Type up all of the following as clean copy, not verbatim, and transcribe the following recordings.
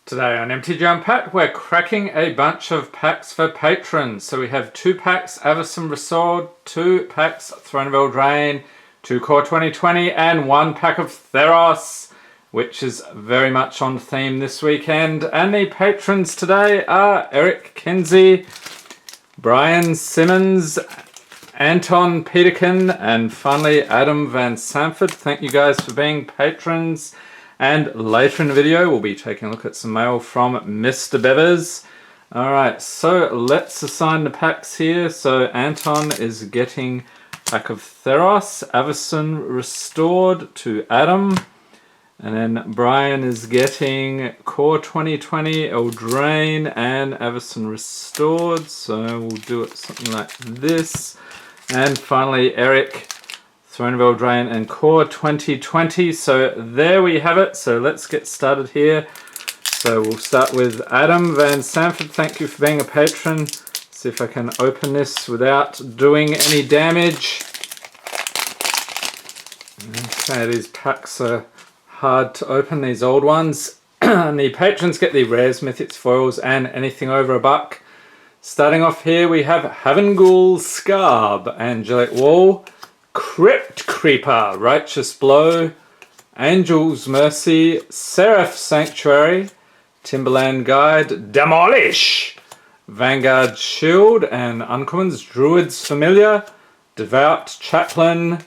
Today on MTG Unpacked, we're cracking a bunch of packs for patrons. So we have 2 packs Avacyn Restored, 2 packs Throne of Eldraine, 2 Core 2020, and 1 pack of Theros, which is very much on theme this weekend. And the patrons today are Eric Kinsey, Bryan Simmons, Anton Peterkin, and finally Adam Van Sanford. Thank you guys for being patrons. And later in the video, we'll be taking a look at some mail from MrBevers. Alright, so let's assign the packs here. So Anton is getting a pack of Theros, Avacyn Restored to Adam. And then Bryan is getting Core 2020, Eldraine, and Avacyn Restored. So we'll do it something like this. And finally, Eric, Throne of Eldraine and Core 2020. So there we have it. So let's get started here. So we'll start with Adam Van Sanford. Thank you for being a patron. See if I can open this without doing any damage. Okay, these packs are hard to open, these old ones. And the patrons get the rares, mythics, foils, and anything over $1. Starting off here, we have Havengul Scarb, Angelic Wall, Crypt Creeper, Righteous Blow, Angel's Mercy, Seraph Sanctuary, Timberland Guide, Demolish, Vanguard Shield, and Uncommons, Druid's Familiar, Devout Chaplain,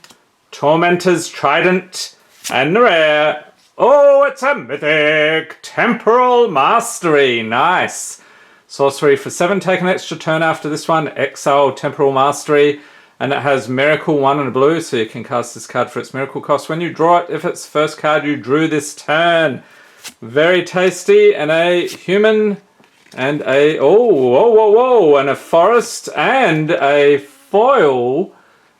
Tormentor's Trident, and the rare, oh, it's a mythic, Temporal Mastery, nice. Sorcery for 7, take an extra turn after this one, exile Temporal Mastery. And it has Miracle 1 and a blue, so you can cast this card for its Miracle cost. When you draw it, if it's the first card you drew this turn. Very tasty. And a human, and a, and a forest, and a foil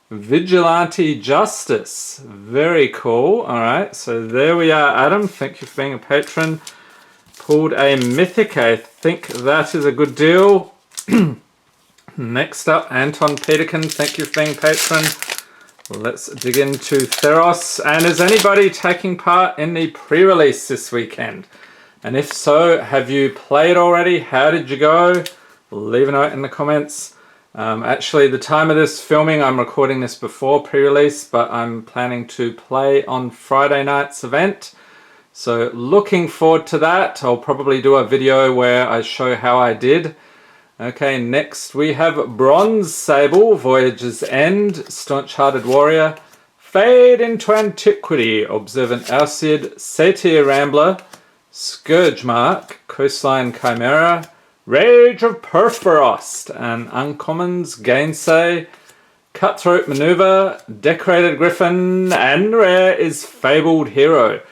Vigilante Justice. Very cool. Alright, so there we are, Adam. Thank you for being a patron. Pulled a mythic. I think that is a good deal. Next up, Anton Peterkin, thank you for being a patron. Let's dig into Theros. And is anybody taking part in the pre-release this weekend? And if so, have you played already? How did you go? Leave a note in the comments. Actually, the time of this filming, I'm recording this before pre-release, but I'm planning to play on Friday night's event. So looking forward to that. I'll probably do a video where I show how I did. Okay, next we have Bronze Sable, Voyage's End, Staunch-Hearted Warrior, Fade into Antiquity, Observant Alcid, Satyr Rambler, Scourge Mark, Coastline Chimera, Rage of Perforos, and Uncommons, Gainsay, Cutthroat Maneuver, Decorated Griffin, and rare is Fabled Hero.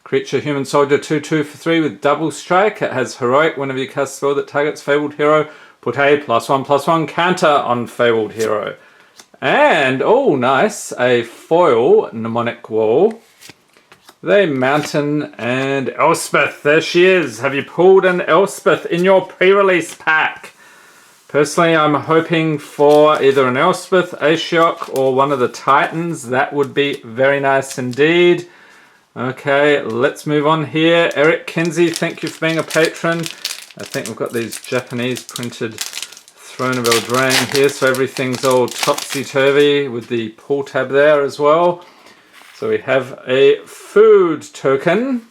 Creature, Human Soldier, 2/2 for 3 with double strike. It has Heroic whenever you cast a spell that targets Fabled Hero. Put a +1/+1 counter on Fabled Hero. And, oh nice, a foil Mnemonic Wall. The Mountain and Elspeth. There she is. Have you pulled an Elspeth in your pre-release pack? Personally, I'm hoping for either an Elspeth, Ashiok, or one of the Titans. That would be very nice indeed. Okay, let's move on here. Eric Kinsey, thank you for being a patron. I think we've got these Japanese printed Throne of Eldraine here, so everything's all topsy-turvy with the pull tab there as well. So we have a food token,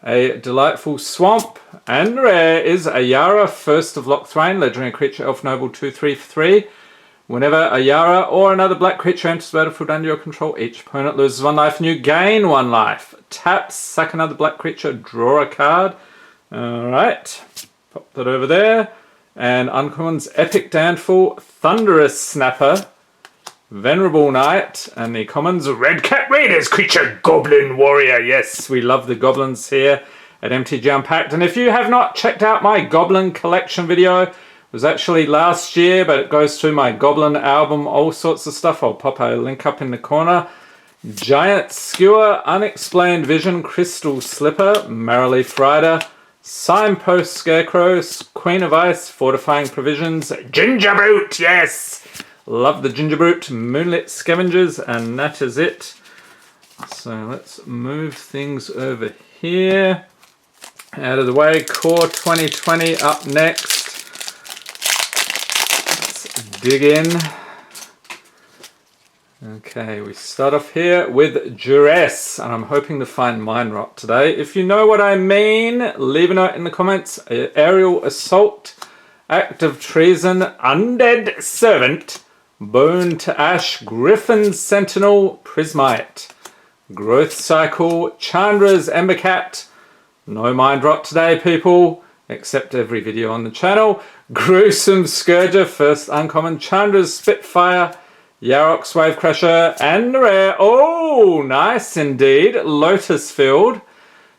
a Delightful Swamp, and rare is Ayara, First of Locthwain, legendary creature, Elf Noble, 2/3 for 3. Whenever Ayara or another black creature enters the battlefield under your control, each opponent loses 1 life and you gain 1 life. Tap, sack another black creature, draw a card. Alright, pop that over there. And Uncommon's Epic Downfall, Thunderous Snapper, Venerable Knight, and the commons Red Cat Raiders, creature Goblin Warrior. Yes, we love the goblins here at MTG Unpacked. And if you have not checked out my Goblin collection video, it was actually last year, but it goes through my Goblin album, all sorts of stuff. I'll pop a link up in the corner. Giant Skewer, Unexplained Vision, Crystal Slipper, Marrowleaf Rider, Signpost Scarecrow, Queen of Ice, Fortifying Provisions, Ginger Brute, yes! Love the Ginger Brute, Moonlit Scavengers, and that is it. So let's move things over here. Out of the way, Core 2020 up next. Let's dig in. Okay, we start off here with Duress, and I'm hoping to find Mind Rot today. If you know what I mean, leave a note in the comments. Aerial Assault, Act of Treason, Undead Servant, Bone to Ash, Griffin Sentinel, Prismite, Growth Cycle, Chandra's Embercat. No Mind Rot today, people, except every video on the channel. Gruesome Scourger, first uncommon, Chandra's Spitfire, Yarok's Wavecrasher, and the rare, oh, nice indeed, Lotus Field.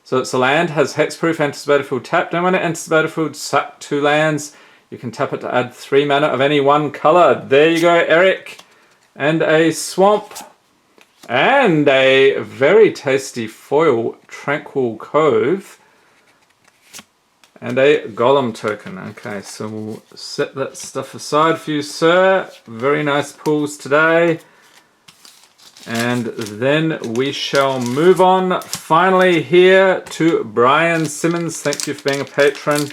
So it's a land, has hexproof, enters the battlefield tapped, and when it enters the battlefield, sack 2 lands. You can tap it to add 3 mana of any one colour. There you go, Eric. And a Swamp. And a very tasty foil, Tranquil Cove. And a Golem token. Okay, so we'll set that stuff aside for you, sir. Very nice pulls today. And then we shall move on finally here to Bryan Simmons. Thank you for being a patron.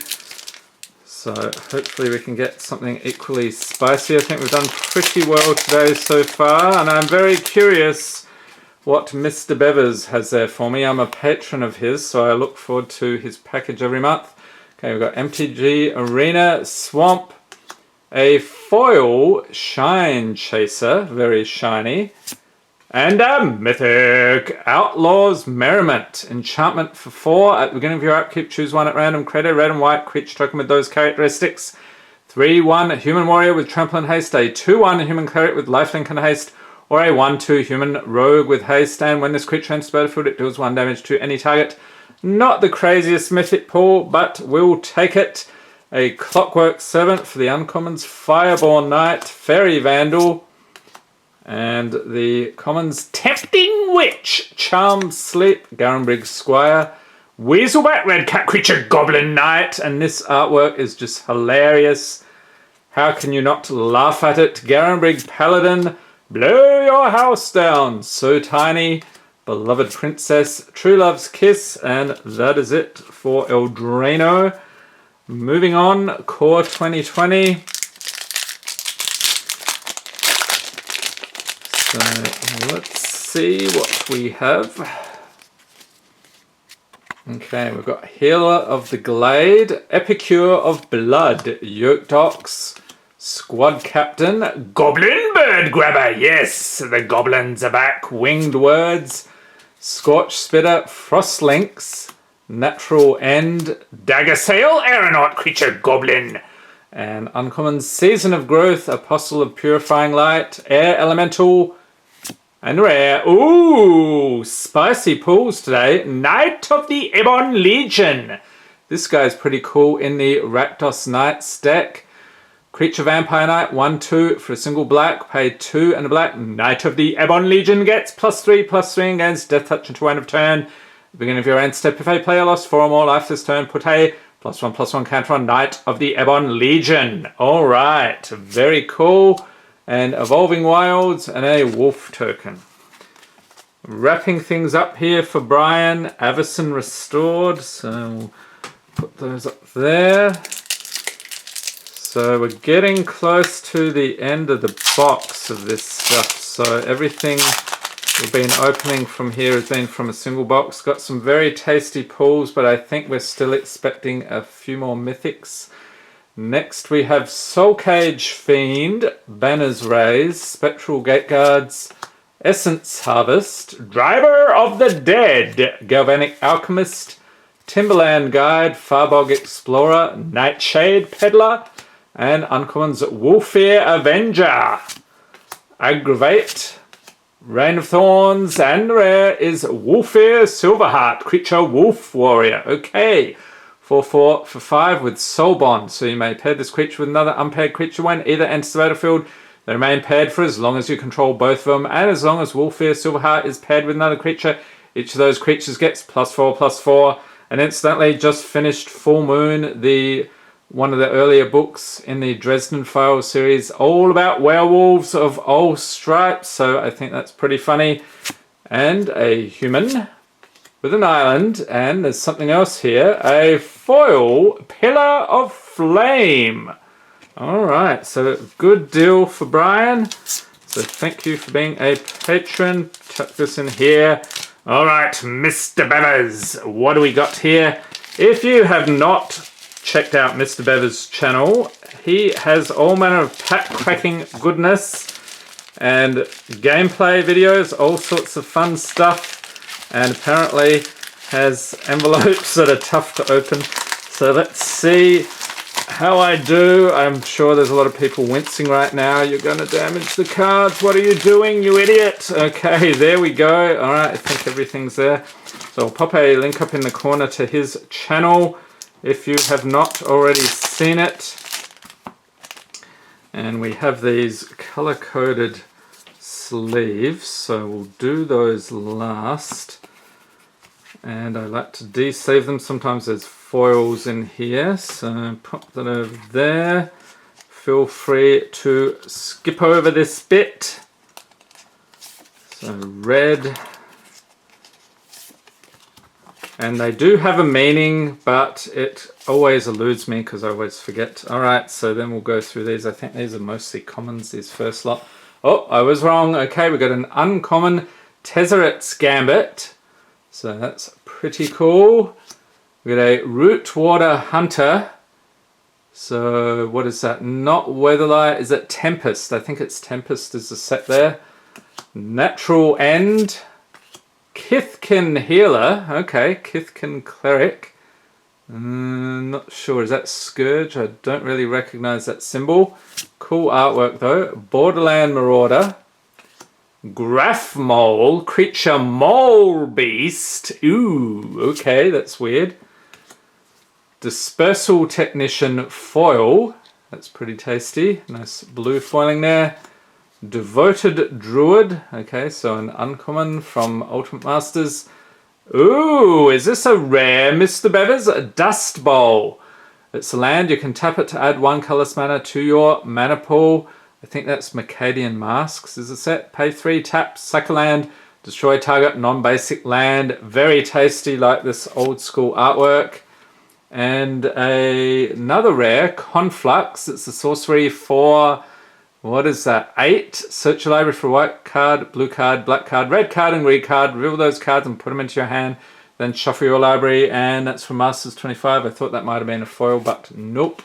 So hopefully we can get something equally spicy. I think we've done pretty well today so far. And I'm very curious what MrBevers has there for me. I'm a patron of his, so I look forward to his package every month. Okay, we've got MTG Arena, Swamp, a foil Shine Chaser, very shiny, and a Mythic Outlaws Merriment. Enchantment for 4. At the beginning of your upkeep, choose one at random. Create a red and white creature token with those characteristics. 3/1 Human Warrior with Trample and Haste, a 2/1 Human Cleric with Lifelink and Haste, or a 1/2 Human Rogue with Haste, and when this creature enters the battlefield, it deals 1 damage to any target. Not the craziest mythic pull, but we'll take it. A Clockwork Servant for the uncommons, Fireborn Knight, Fairy Vandal, and the commons, Tempting Witch, Charmed Sleep, Garenbrig Squire, Weaselback Red Cat Creature, Goblin Knight, and this artwork is just hilarious. How can you not laugh at it? Garenbrig Paladin, Blow Your House Down, so tiny. Beloved Princess, True Love's Kiss, and that is it for Eldraine. Moving on, Core 2020. So let's see what we have. Okay, we've got Healer of the Glade, Epicure of Blood, Yoked Ox, Squad Captain, Goblin Bird Grabber, yes, the goblins are back, Winged Words, Scorch Spitter, Frost Lynx, Natural End, Dagger Sail, Aeronaut Creature Goblin, and uncommon Season of Growth, Apostle of Purifying Light, Air Elemental, and rare, ooh, spicy pulls today, Knight of the Ebon Legion. This guy's pretty cool in the Rakdos Knights deck. Creature Vampire Knight, 1/2 for a single black, pay 2 and a black. Knight of the Ebon Legion gets +3/+3 against Death Touch until end of turn. At the beginning of your end step, if a player lost 4 or more life this turn, put a +1/+1 counter on Knight of the Ebon Legion. Alright, very cool. And Evolving Wilds and a Wolf token. Wrapping things up here for Bryan, Avacyn Restored. So we'll put those up there. So we're getting close to the end of the box of this stuff. So everything we've been opening from here has been from a single box. Got some very tasty pulls, but I think we're still expecting a few more mythics. Next we have Soulcage Fiend, Banners Raise, Spectral Gateguards, Essence Harvest, Driver of the Dead, Galvanic Alchemist, Timberland Guide, Farbog Explorer, Nightshade Peddler, and uncommons Wolfear Avenger, Aggravate, Rain of Thorns, and rare is Wolfear Silverheart, Creature Wolf Warrior. Okay, 4/4 for 5 with Soul Bond. So you may pair this creature with another unpaired creature when either enters the battlefield. They remain paired for as long as you control both of them, and as long as Wolfear Silverheart is paired with another creature, each of those creatures gets +4/+4. And incidentally, just finished Full Moon, one of the earlier books in the Dresden Files series, all about werewolves of old stripes, so I think that's pretty funny. And a human, with an island, and there's something else here, a foil Pillar of Flame. Alright, so good deal for Bryan. So thank you for being a patron. Tuck this in here. Alright, MrBevers, what do we got here? If you have not checked out MrBevers' channel, he has all manner of pack cracking goodness and gameplay videos, all sorts of fun stuff, and apparently has envelopes that are tough to open. So let's see how I do. I'm sure there's a lot of people wincing right now. You're going to damage the cards. What are you doing, you idiot? Okay, there we go. All right, I think everything's there. So I'll pop a link up in the corner to his channel if you have not already seen it. And we have these color-coded sleeves, so we'll do those last. And I like to de-sleeve them. Sometimes there's foils in here, so pop that over there. Feel free to skip over this bit. So red. And they do have a meaning, but it always eludes me because I always forget. Alright, so then we'll go through these. I think these are mostly commons, these first lot. Oh, I was wrong. Okay, we got an uncommon Tezzeret's Gambit. So that's pretty cool. We got a Rootwater Hunter. So what is that? Not Weatherlight. Is it Tempest? I think it's Tempest is the set there. Natural End. Kithkin Healer. Okay, Kithkin Cleric. Not sure. Is that Scourge? I don't really recognize that symbol. Cool artwork though. Borderland Marauder. Graph Mole. Creature Mole Beast. Ooh, okay, that's weird. Dispersal Technician Foil. That's pretty tasty. Nice blue foiling there. Devoted Druid. Okay, so an uncommon from Ultimate Masters. Ooh, is this a rare, MrBevers? A Dust Bowl. It's a land. You can tap it to add 1 colorless mana to your mana pool. I think that's Mercadian Masks is a set. Pay 3, tap, sack a land, destroy target non-basic land. Very tasty, like this old school artwork. And another rare, Conflux. It's a sorcery for, what is that, 8? Search your library for a white card, blue card, black card, red card, and green card. Reveal those cards and put them into your hand. Then shuffle your library, and that's from Masters 25. I thought that might have been a foil, but nope.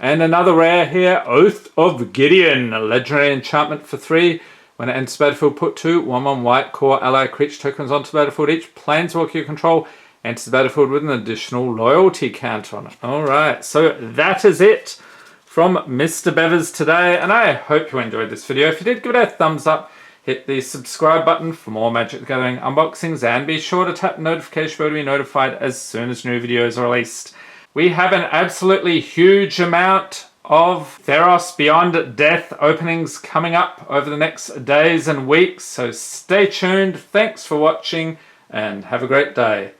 And another rare here, Oath of Gideon. A legendary enchantment for 3. When it enters the battlefield, put 2 1/1 white core ally creature tokens onto the battlefield. Each planeswalker you control enters the battlefield with an additional loyalty count on it. Alright, so that is it from MrBevers today, and I hope you enjoyed this video. If you did, give it a thumbs up, hit the subscribe button for more Magic the Gathering unboxings, and be sure to tap the notification bell to be notified as soon as new videos are released. We have an absolutely huge amount of Theros Beyond Death openings coming up over the next days and weeks, so stay tuned. Thanks for watching and have a great day.